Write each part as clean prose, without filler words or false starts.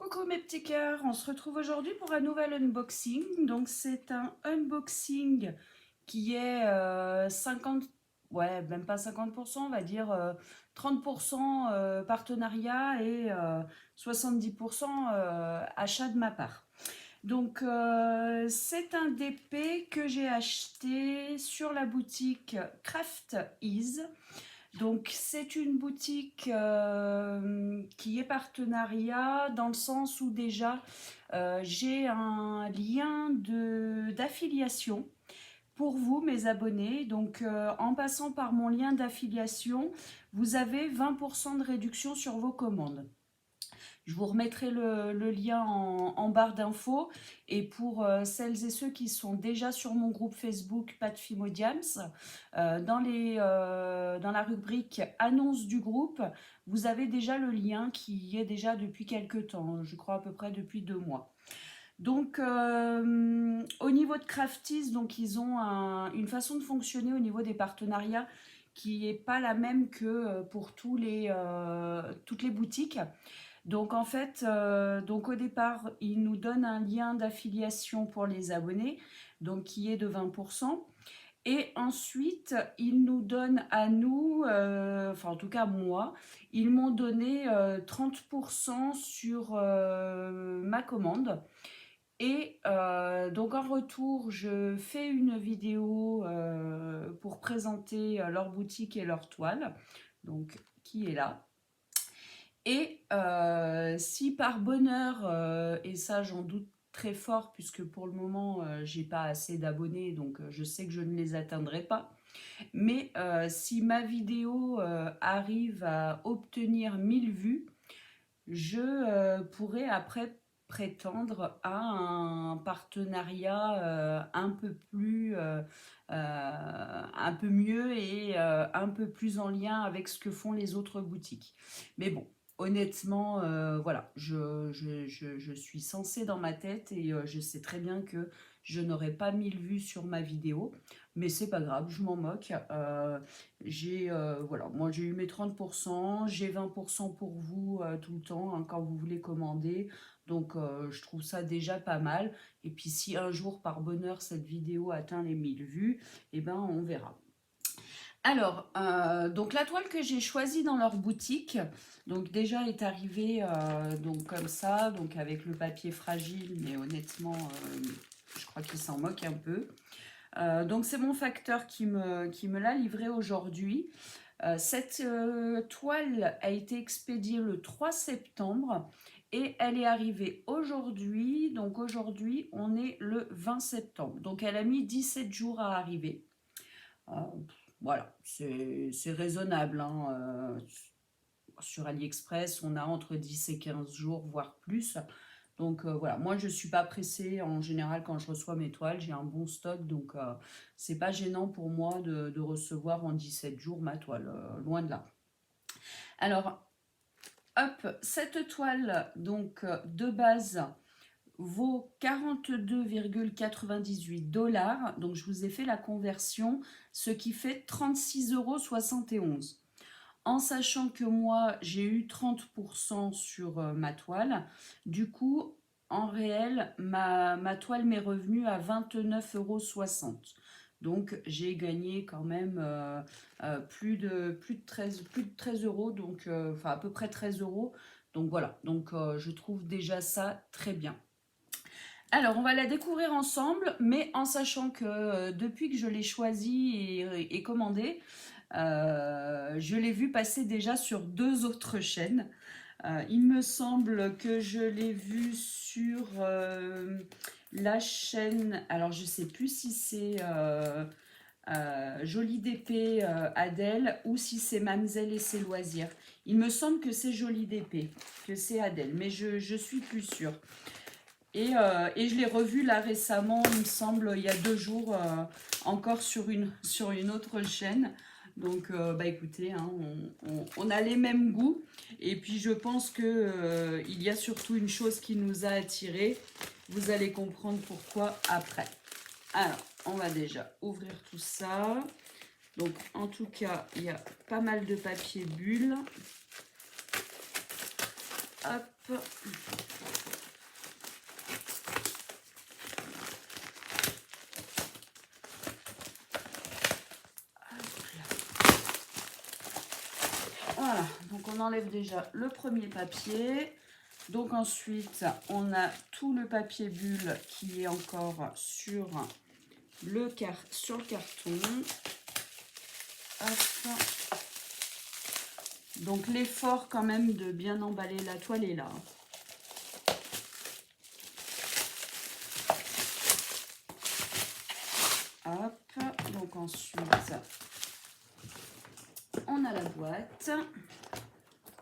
Coucou mes petits cœurs, on se retrouve aujourd'hui pour un nouvel unboxing. Donc c'est un unboxing qui est 50, ouais même pas 50%, on va dire 30% partenariat et 70% achat de ma part. Donc c'est un DP que j'ai acheté sur la boutique Craft Ease. Donc c'est une boutique qui est partenariat dans le sens où déjà j'ai un lien d'affiliation pour vous mes abonnés. Donc en passant par mon lien d'affiliation, vous avez 20% de réduction sur vos commandes. Je vous remettrai le lien en barre d'infos. Et pour celles et ceux qui sont déjà sur mon groupe Facebook Pat Fimodiams, dans la rubrique annonce du groupe, vous avez déjà le lien qui y est déjà depuis quelques temps, je crois à peu près depuis 2 mois. Donc, au niveau de Crafties, donc ils ont une façon de fonctionner au niveau des partenariats qui n'est pas la même que pour toutes les boutiques. Donc en fait, donc au départ, ils nous donnent un lien d'affiliation pour les abonnés, donc qui est de 20%. Et ensuite, ils nous donnent à nous, enfin en tout cas moi, ils m'ont donné 30% sur ma commande. Et donc en retour, je fais une vidéo pour présenter leur boutique et leur toile, donc qui est là. Et si par bonheur, et ça j'en doute très fort puisque pour le moment j'ai pas assez d'abonnés, donc je sais que je ne les atteindrai pas, mais si ma vidéo arrive à obtenir 1000 vues, je pourrais après prétendre à un partenariat un peu mieux et un peu plus en lien avec ce que font les autres boutiques. Mais bon, honnêtement, voilà, je suis censée dans ma tête et je sais très bien que je n'aurai pas 1000 vues sur ma vidéo, mais c'est pas grave, je m'en moque. Voilà, moi j'ai eu mes 30%, j'ai 20% pour vous tout le temps hein, quand vous voulez commander. Donc je trouve ça déjà pas mal. Et puis si un jour par bonheur cette vidéo atteint les 1000 vues, eh ben on verra. Alors, donc la toile que j'ai choisie dans leur boutique, donc déjà est arrivée donc comme ça, donc avec le papier fragile, mais honnêtement, je crois qu'il s'en moque un peu. Donc c'est mon facteur qui me l'a livré aujourd'hui. Cette toile a été expédiée le 3 septembre et elle est arrivée aujourd'hui. Donc aujourd'hui, on est le 20 septembre. Donc elle a mis 17 jours à arriver. Euh, voilà, c'est raisonnable. Hein. Sur AliExpress, on a entre 10 et 15 jours, voire plus. Donc voilà, moi je ne suis pas pressée en général quand je reçois mes toiles, j'ai un bon stock, donc c'est pas gênant pour moi de recevoir en 17 jours ma toile, loin de là. Alors, hop, cette toile donc de base vaut 42,98 $, donc je vous ai fait la conversion, ce qui fait 36,71 €. En sachant que moi, j'ai eu 30% sur ma toile. Du coup, en réel, ma toile m'est revenue à 29,60 €. Donc, j'ai gagné quand même plus de 13 euros, donc, enfin à peu près 13 euros. Donc voilà, donc je trouve déjà ça très bien. Alors, on va la découvrir ensemble, mais en sachant que depuis que je l'ai choisie et commandée, je l'ai vu passer déjà sur 2 autres chaînes. Il me semble que je l'ai vu sur la chaîne, alors je ne sais plus si c'est Jolie DP Adèle ou si c'est Mamzelle et ses loisirs. Il me semble que c'est Jolie DP, que c'est Adèle, mais je suis plus sûre. Et je l'ai revu là récemment, il me semble, il y a 2 jours, encore sur une autre chaîne. Donc, bah écoutez, hein, on a les mêmes goûts. Et puis, je pense que il y a surtout une chose qui nous a attirés. Vous allez comprendre pourquoi après. Alors, on va déjà ouvrir tout ça. Donc, en tout cas, il y a pas mal de papier bulle. Hop. enlève déjà le premier papier. Donc ensuite, on a tout le papier bulle qui est encore sur le carton. Hop. Donc l'effort quand même de bien emballer la toile est là. Hop, donc ensuite, on a la boîte.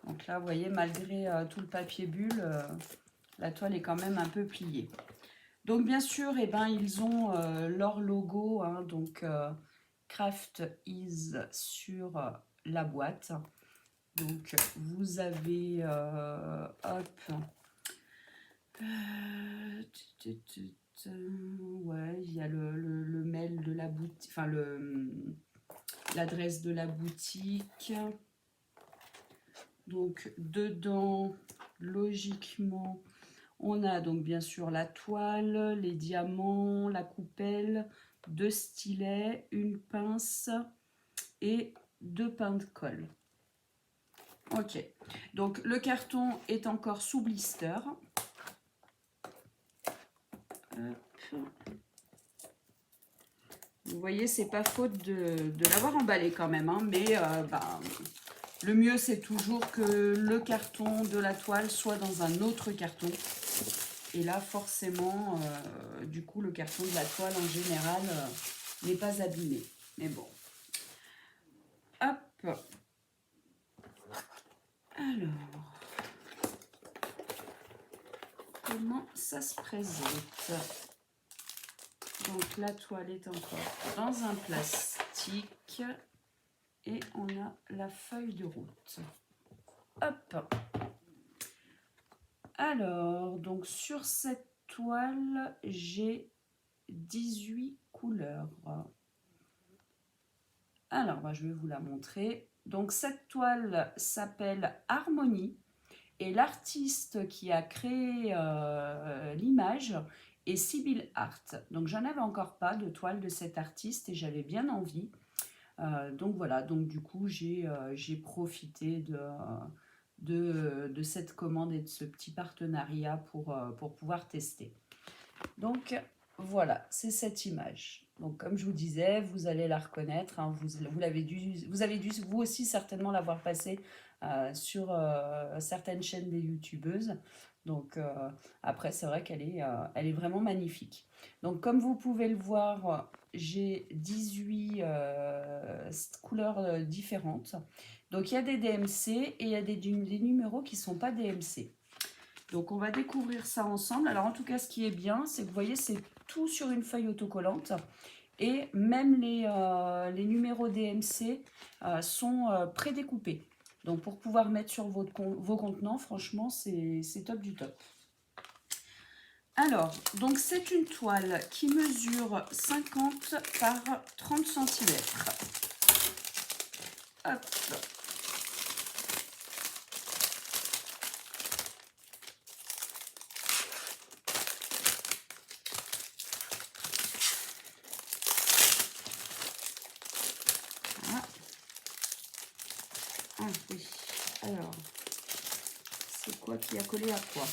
Donc là, vous voyez, malgré tout le papier bulle, la toile est quand même un peu pliée. Donc bien sûr, eh ben, ils ont leur logo, hein, donc Craft Is sur la boîte. Donc vous avez, hop, ouais, il y a le mail de la boutique, enfin l'adresse de la boutique. Donc dedans, logiquement, on a donc bien sûr la toile, les diamants, la coupelle, 2 stylets, une pince et 2 pains de colle. Ok, donc le carton est encore sous blister. Vous voyez, c'est pas faute de l'avoir emballé quand même, hein, mais le mieux c'est toujours que le carton de la toile soit dans un autre carton. Et là, forcément, du coup, le carton de la toile en général n'est pas abîmé. Mais bon. Hop. Alors. Comment ça se présente? Donc la toile est encore dans un plastique. Et on a la feuille de route. Hop. Alors, donc sur cette toile, j'ai 18 couleurs. Alors, je vais vous la montrer. Donc cette toile s'appelle Harmonie. Et l'artiste qui a créé l'image est Sibyl Hart. Donc j'en avais encore pas de toile de cet artiste et j'avais bien envie. Donc voilà, donc du coup j'ai profité de cette commande et de ce petit partenariat pour pouvoir tester. Donc voilà, c'est cette image. Donc comme je vous disais, vous allez la reconnaître, hein, vous avez dû vous aussi certainement l'avoir passée sur certaines chaînes des youtubeuses. Donc après c'est vrai qu'elle elle est vraiment magnifique. Donc comme vous pouvez le voir, j'ai 18 couleurs différentes. Donc il y a des DMC et il y a des numéros qui ne sont pas DMC. Donc on va découvrir ça ensemble. Alors en tout cas ce qui est bien, c'est que vous voyez c'est tout sur une feuille autocollante. Et même les numéros DMC sont prédécoupés. Donc pour pouvoir mettre sur vos contenants, franchement c'est top du top. Alors, donc c'est une toile qui mesure 50 par 30 cm. Hop. Voilà. Ah oui. Alors, c'est quoi qui a collé à quoi?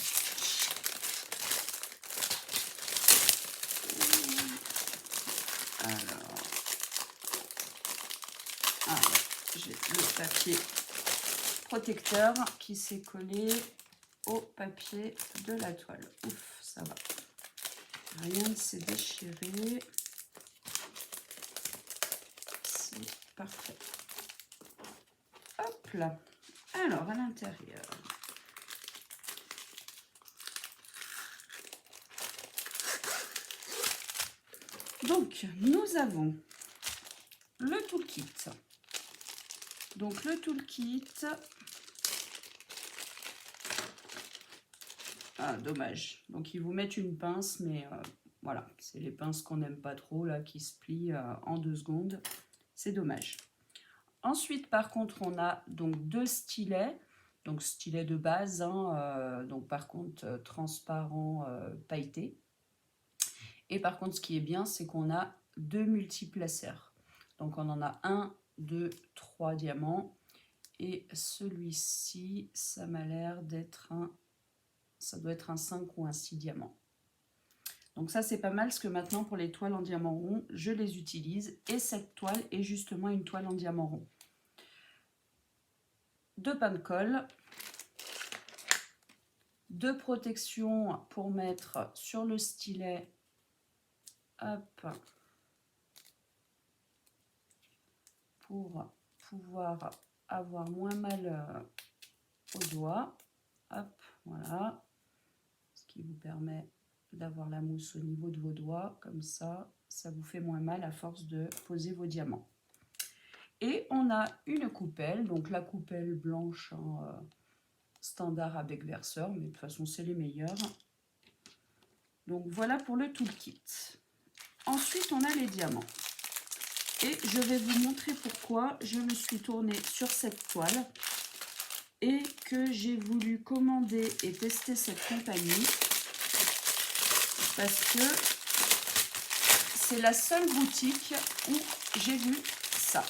J'ai le papier protecteur qui s'est collé au papier de la toile. Ouf, ça va. Rien ne s'est déchiré. C'est parfait. Hop là. Alors, à l'intérieur. Donc, nous avons le toolkit. Donc, le toolkit... Ah, dommage. Donc, ils vous mettent une pince, mais voilà. C'est les pinces qu'on n'aime pas trop, là, qui se plient en 2 secondes. C'est dommage. Ensuite, par contre, on a donc 2 stylets. Donc, stylet de base, hein, donc par contre, transparent pailleté. Et par contre, ce qui est bien, c'est qu'on a 2 multiplaceurs. Donc, on en a 1, 2, 3 diamants. Et celui-ci, ça m'a l'air d'être ça doit être un 5 ou un 6 diamants. Donc ça, c'est pas mal, parce que maintenant, pour les toiles en diamant rond, je les utilise. Et cette toile est justement une toile en diamant rond. 2 pains de colle. 2 protections pour mettre sur le stylet. Hop. Pour pouvoir avoir moins mal aux doigts. Hop, voilà. Ce qui vous permet d'avoir la mousse au niveau de vos doigts. Comme ça, ça vous fait moins mal à force de poser vos diamants. Et on a une coupelle. Donc la coupelle blanche standard avec verseur. Mais de toute façon, c'est les meilleurs. Donc voilà pour le toolkit. Ensuite, on a les diamants. Et je vais vous montrer pourquoi je me suis tournée sur cette toile et que j'ai voulu commander et tester cette compagnie parce que c'est la seule boutique où j'ai vu ça.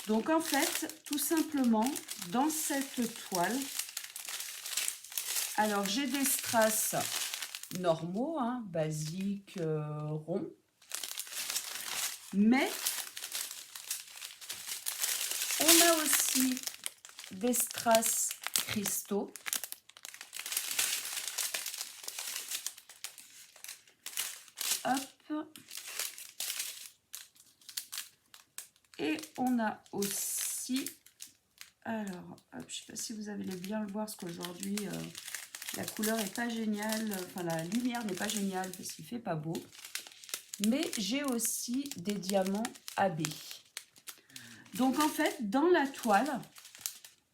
Donc en fait, tout simplement, dans cette toile, alors j'ai des strass normaux, hein, basiques, ronds, mais on a aussi des strass cristaux. Hop. Et on a aussi, alors, hop, je ne sais pas si vous allez bien le voir, parce qu'aujourd'hui, la couleur n'est pas géniale, enfin la lumière n'est pas géniale, parce qu'il ne fait pas beau. Mais j'ai aussi des diamants AB. Donc en fait, dans la toile,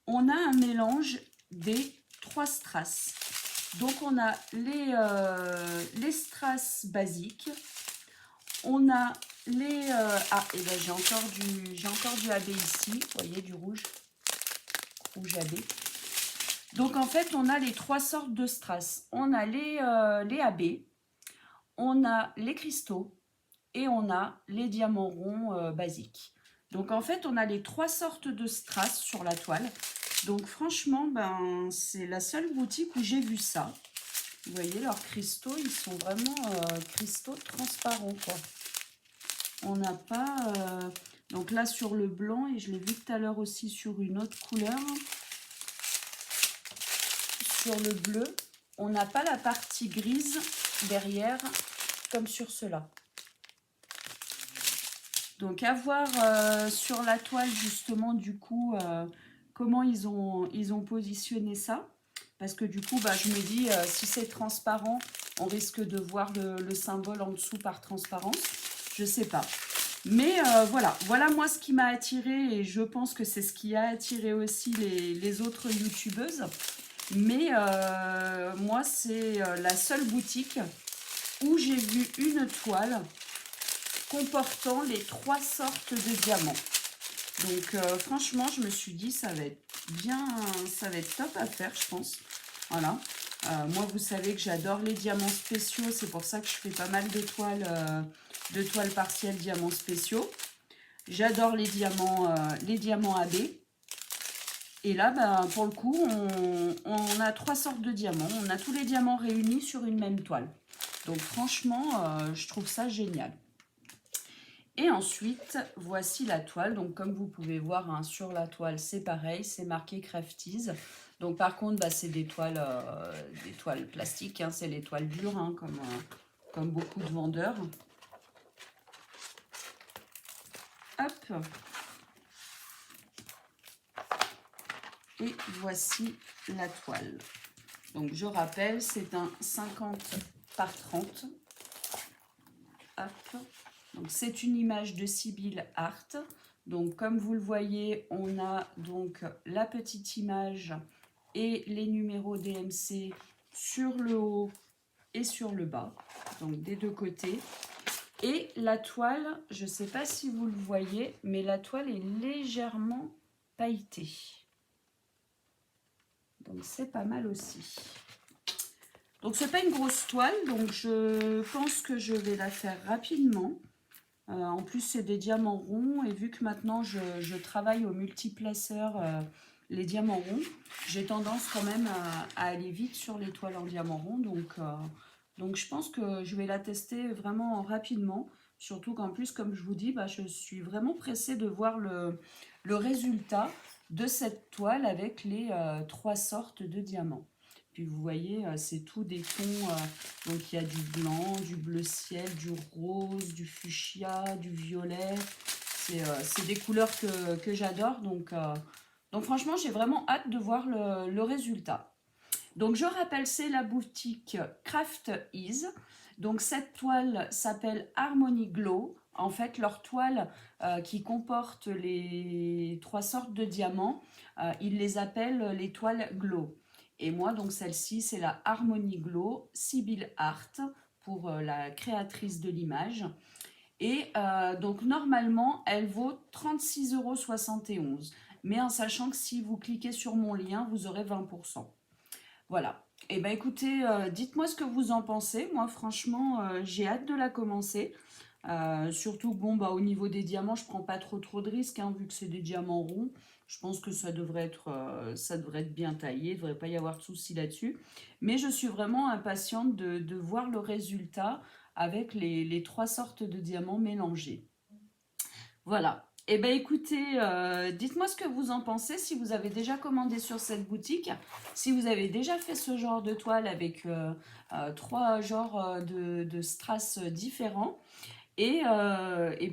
on a un mélange des 3 strass. Donc on a les strass basiques, on a les... et ben j'ai encore du AB ici, vous voyez, du rouge AB. Donc en fait, on a les 3 sortes de strass. On a les AB, on a les cristaux et on a les diamants ronds basiques. Donc en fait, on a les 3 sortes de strass sur la toile. Donc franchement, ben, c'est la seule boutique où j'ai vu ça. Vous voyez, leurs cristaux, ils sont vraiment cristaux transparents, quoi. On n'a pas... donc là, sur le blanc, et je l'ai vu tout à l'heure aussi sur une autre couleur, sur le bleu, on n'a pas la partie grise derrière, comme sur cela. Donc, à voir sur la toile, justement, du coup, comment ils ont positionné ça. Parce que du coup, bah, je me dis, si c'est transparent, on risque de voir le symbole en dessous par transparence. Je ne sais pas. Mais voilà moi ce qui m'a attiré, et je pense que c'est ce qui a attiré aussi les autres youtubeuses. Mais moi, c'est la seule boutique où j'ai vu une toile comportant les 3 sortes de diamants. Donc franchement, je me suis dit, ça va être bien, ça va être top à faire, je pense. Voilà. Moi, vous savez que j'adore les diamants spéciaux, c'est pour ça que je fais pas mal de toiles partielles diamants spéciaux. J'adore les diamants AB. Et là, ben, pour le coup, on a 3 sortes de diamants. On a tous les diamants réunis sur une même toile. Donc franchement, je trouve ça génial. Et ensuite, voici la toile. Donc comme vous pouvez voir, hein, sur la toile, c'est pareil, c'est marqué Crafties. Donc par contre, bah, c'est des toiles plastiques, hein, c'est les toiles dures, hein, comme beaucoup de vendeurs. Hop. Et voici la toile. Donc je rappelle, c'est un 50 par 30. Hop. Donc c'est une image de Sibylle Art. Donc comme vous le voyez, on a donc la petite image et les numéros DMC sur le haut et sur le bas, donc des deux côtés. Et la toile, je ne sais pas si vous le voyez, mais la toile est légèrement pailletée. Donc c'est pas mal aussi. Donc c'est pas une grosse toile, donc je pense que je vais la faire rapidement. En plus, c'est des diamants ronds. Et vu que maintenant, je travaille au multiplaceur les diamants ronds, j'ai tendance quand même à aller vite sur les toiles en diamant rond. Donc, je pense que je vais la tester vraiment rapidement. Surtout qu'en plus, comme je vous dis, bah, je suis vraiment pressée de voir le résultat de cette toile avec les trois sortes de diamants. Puis vous voyez, c'est tout des tons, donc il y a du blanc, du bleu ciel, du rose, du fuchsia, du violet. C'est des couleurs que j'adore, donc franchement, j'ai vraiment hâte de voir le résultat. Donc je rappelle, c'est la boutique Craft Ease. Donc cette toile s'appelle Harmony Glow. En fait, leur toile qui comporte les trois sortes de diamants, ils les appellent les toiles Glow. Et moi, donc celle-ci, c'est la Harmony Glow Sibyl Art pour la créatrice de l'image. Et donc normalement, elle vaut 36,71 €. Mais en sachant que si vous cliquez sur mon lien, vous aurez 20%. Voilà. Et ben écoutez, dites-moi ce que vous en pensez. Moi, franchement, j'ai hâte de la commencer. Surtout que bon, bah, au niveau des diamants, je prends pas trop de risques, hein, vu que c'est des diamants ronds. Je pense que ça devrait être bien taillé, il ne devrait pas y avoir de souci là-dessus. Mais je suis vraiment impatiente de voir le résultat avec les trois sortes de diamants mélangés. Voilà. Eh bien, écoutez, dites-moi ce que vous en pensez, si vous avez déjà commandé sur cette boutique, si vous avez déjà fait ce genre de toile avec trois genres de strass différents. Et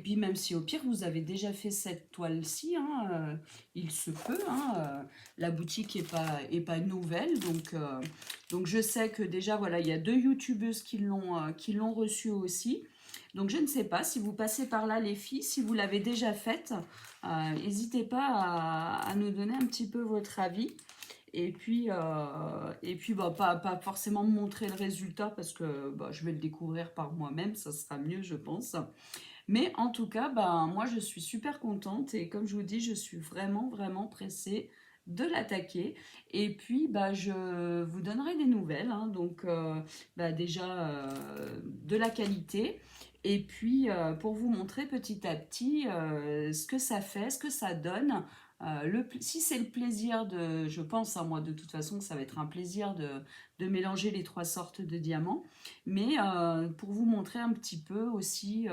puis même si au pire vous avez déjà fait cette toile-ci, hein, il se peut, hein, la boutique est pas nouvelle, donc je sais que déjà voilà, il y a deux youtubeuses qui l'ont reçue aussi. Donc je ne sais pas si vous passez par là les filles, si vous l'avez déjà faite, n'hésitez pas à nous donner un petit peu votre avis. Et puis bah, pas forcément me montrer le résultat parce que bah, je vais le découvrir par moi-même, ça sera mieux, je pense. Mais en tout cas, bah, moi, je suis super contente et comme je vous dis, je suis vraiment pressée de l'attaquer. Et puis, bah, je vous donnerai des nouvelles, hein. Donc, bah, déjà, de la qualité. Et puis, pour vous montrer petit à petit ce que ça fait, ce que ça donne. Si c'est le plaisir je pense, hein, moi de toute façon que ça va être un plaisir de mélanger les trois sortes de diamants, mais pour vous montrer un petit peu aussi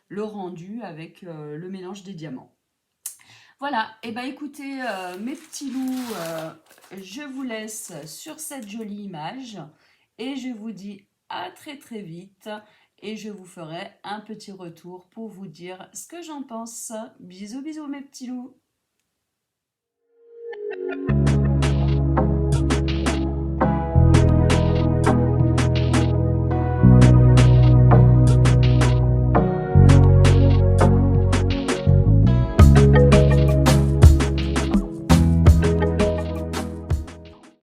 le rendu avec le mélange des diamants. Voilà, et ben écoutez mes petits loups, je vous laisse sur cette jolie image et je vous dis à très vite et je vous ferai un petit retour pour vous dire ce que j'en pense. Bisous bisous mes petits loups.